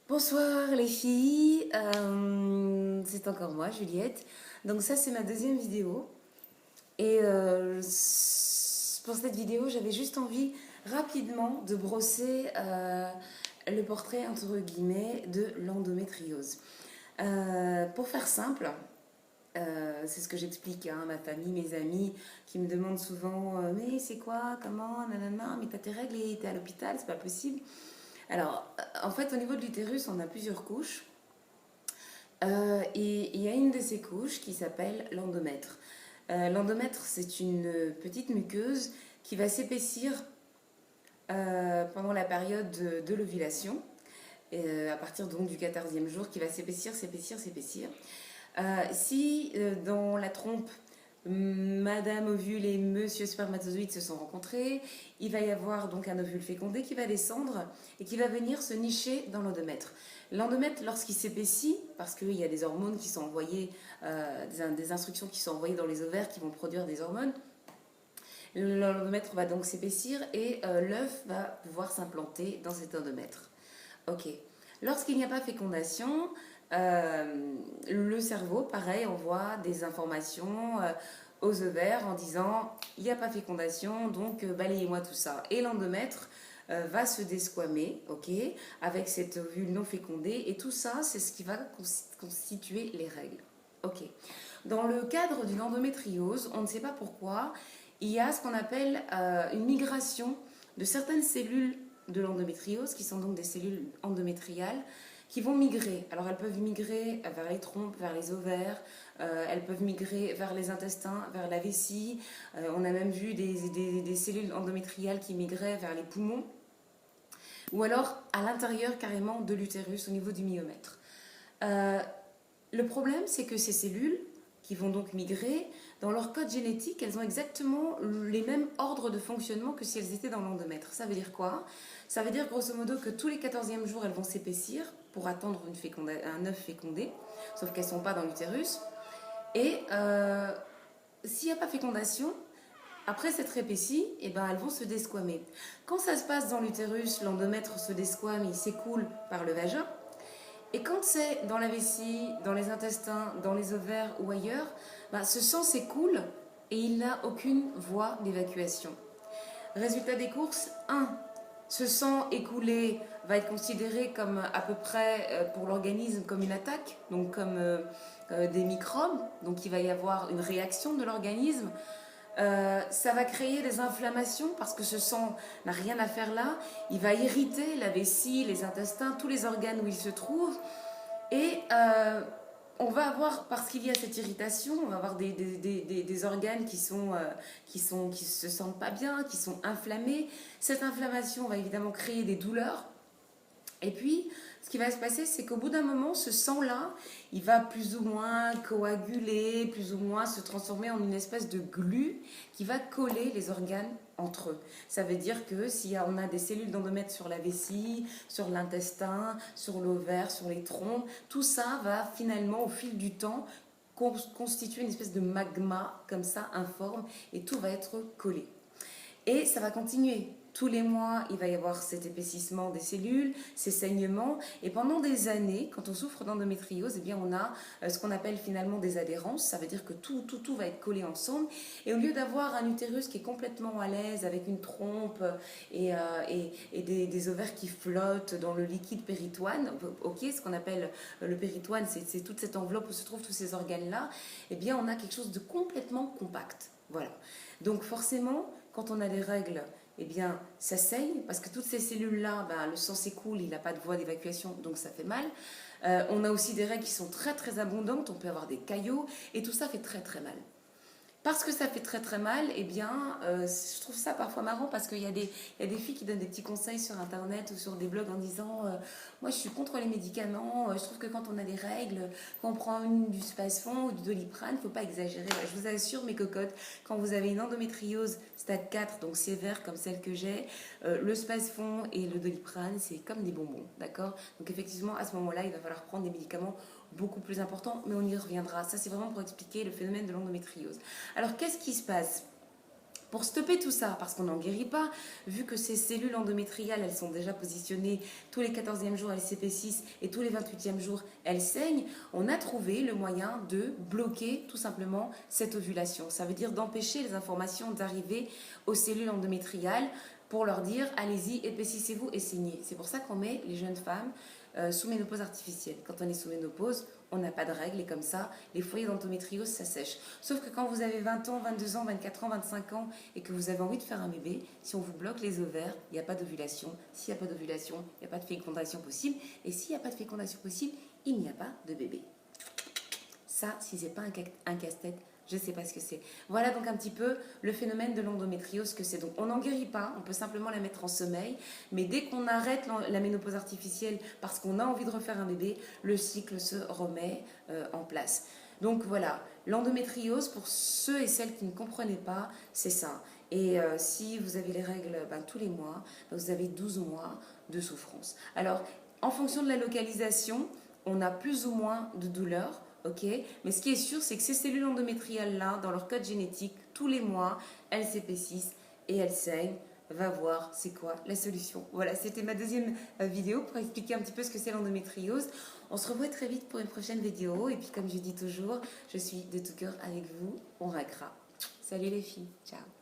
Bonsoir les filles, c'est encore moi Juliette. Donc ça c'est ma deuxième vidéo et pour cette vidéo j'avais juste envie rapidement de brosser le portrait entre guillemets de l'endométriose. Pour faire simple, c'est ce que j'explique à ma famille, mes amis qui me demandent souvent mais c'est quoi, comment, nanana, mais t'as tes règles et t'es à l'hôpital, c'est pas possible. Alors, en fait, au niveau de l'utérus, on a plusieurs couches. Et il y a une de ces couches qui s'appelle l'endomètre. L'endomètre, c'est une petite muqueuse qui va s'épaissir pendant la période de l'ovulation, à partir donc du 14e jour, qui va s'épaissir, s'épaissir, s'épaissir. Si dans la trompe, Madame ovule et Monsieur spermatozoïde se sont rencontrés, il va y avoir donc un ovule fécondé qui va descendre et qui va venir se nicher dans l'endomètre. L'endomètre, lorsqu'il s'épaissit, parce qu'il y a des hormones qui sont envoyées, des instructions qui sont envoyées dans les ovaires qui vont produire des hormones, l'endomètre va donc s'épaissir et l'œuf va pouvoir s'implanter dans cet endomètre. Ok. Lorsqu'il n'y a pas fécondation, le cerveau, pareil, envoie des informations aux ovaires en disant il n'y a pas fécondation, donc balayez-moi tout ça. Et l'endomètre va se desquamer, ok, avec cet ovule non fécondé, et tout ça, c'est ce qui va constituer les règles. Ok. Dans le cadre d'une endométriose, on ne sait pas pourquoi, il y a ce qu'on appelle une migration de certaines cellules de l'endométriose, qui sont donc des cellules endométriales, qui vont migrer. Alors elles peuvent migrer vers les trompes, vers les ovaires, elles peuvent migrer vers les intestins, vers la vessie. On a même vu des cellules endométriales qui migraient vers les poumons, ou alors à l'intérieur carrément de l'utérus au niveau du myomètre. Le problème, c'est que ces cellules qui vont donc migrer, dans leur code génétique, elles ont exactement les mêmes ordres de fonctionnement que si elles étaient dans l'endomètre. Ça veut dire quoi? Ça veut dire grosso modo que tous les 14e jours, elles vont s'épaissir pour attendre un œuf fécondé, sauf qu'elles ne sont pas dans l'utérus. Et s'il n'y a pas fécondation, après s'être épaissie, eh ben, elles vont se desquamer. Quand ça se passe dans l'utérus, l'endomètre se desquame, il s'écoule par le vagin. Et quand c'est dans la vessie, dans les intestins, dans les ovaires ou ailleurs, bah, ce sang s'écoule et il n'a aucune voie d'évacuation. Résultat des courses, 1. Ce sang écoulé va être considéré comme à peu près pour l'organisme comme une attaque, donc comme des microbes, donc il va y avoir une réaction de l'organisme. Ça va créer des inflammations parce que ce sang n'a rien à faire là. Il va irriter la vessie, les intestins, tous les organes où il se trouve. Et on va avoir, parce qu'il y a cette irritation, on va avoir des organes qui se sentent pas bien, qui sont inflammés. Cette inflammation va évidemment créer des douleurs. Et puis, ce qui va se passer, c'est qu'au bout d'un moment, ce sang-là, il va plus ou moins coaguler, plus ou moins se transformer en une espèce de glu qui va coller les organes entre eux. Ça veut dire que si on a des cellules d'endomètre sur la vessie, sur l'intestin, sur l'ovaire, sur les trompes, tout ça va finalement, au fil du temps, constituer une espèce de magma comme ça, informe, et tout va être collé. Et ça va continuer. Tous les mois, il va y avoir cet épaississement des cellules, ces saignements. Et pendant des années, quand on souffre d'endométriose, eh bien, on a ce qu'on appelle finalement des adhérences. Ça veut dire que tout va être collé ensemble. Et au lieu d'avoir un utérus qui est complètement à l'aise, avec une trompe et des ovaires qui flottent dans le liquide péritoine, ok, ce qu'on appelle le péritoine, c'est toute cette enveloppe où se trouvent tous ces organes-là, eh bien, on a quelque chose de complètement compact. Voilà. Donc forcément, quand on a des règles, eh bien, ça saigne, parce que toutes ces cellules-là, ben, le sang s'écoule, il n'a pas de voie d'évacuation, donc ça fait mal. On a aussi des règles qui sont très très abondantes, on peut avoir des caillots, et tout ça fait très très mal. Parce que ça fait très très mal, eh bien, je trouve ça parfois marrant parce qu'il y a des filles qui donnent des petits conseils sur internet ou sur des blogs en disant moi je suis contre les médicaments, je trouve que quand on a des règles, quand on prend du Spasfon ou du Doliprane, il ne faut pas exagérer. Je vous assure mes cocottes, quand vous avez une endométriose stade 4, donc sévère comme celle que j'ai, le Spasfon et le Doliprane, c'est comme des bonbons, d'accord? Donc effectivement, à ce moment-là, il va falloir prendre des médicaments beaucoup plus importants, mais on y reviendra. Ça, c'est vraiment pour expliquer le phénomène de l'endométriose. Alors, qu'est-ce qui se passe? Pour stopper tout ça, parce qu'on n'en guérit pas, vu que ces cellules endométriales, elles sont déjà positionnées tous les 14e jours, elles s'épaississent et tous les 28e jours, elles saignent, on a trouvé le moyen de bloquer tout simplement cette ovulation. Ça veut dire d'empêcher les informations d'arriver aux cellules endométriales pour leur dire allez-y, épaississez-vous et saignez. C'est pour ça qu'on met les jeunes femmes sous ménopause artificielle. Quand on est sous ménopause, on n'a pas de règles et comme ça, les foyers d'endométriose, ça sèche. Sauf que quand vous avez 20 ans, 22 ans, 24 ans, 25 ans et que vous avez envie de faire un bébé, si on vous bloque les ovaires, il n'y a pas d'ovulation. S'il n'y a pas d'ovulation, il n'y a pas de fécondation possible. Et s'il n'y a pas de fécondation possible, il n'y a pas de bébé. Ça, si ce n'est pas un casse-tête, je ne sais pas ce que c'est. Voilà donc un petit peu le phénomène de l'endométriose que c'est. Donc on n'en guérit pas, on peut simplement la mettre en sommeil, mais dès qu'on arrête la ménopause artificielle parce qu'on a envie de refaire un bébé, le cycle se remet en place. Donc voilà, l'endométriose, pour ceux et celles qui ne comprenaient pas, c'est ça. Et si vous avez les règles tous les mois, vous avez 12 mois de souffrance. Alors, en fonction de la localisation, on a plus ou moins de douleurs. Ok, mais ce qui est sûr, c'est que ces cellules endométriales-là, dans leur code génétique, tous les mois, elles s'épaississent et elles saignent. Va voir c'est quoi la solution. Voilà, c'était ma deuxième vidéo pour expliquer un petit peu ce que c'est l'endométriose. On se revoit très vite pour une prochaine vidéo. Et puis comme je dis toujours, je suis de tout cœur avec vous. On raquera. Salut les filles, ciao.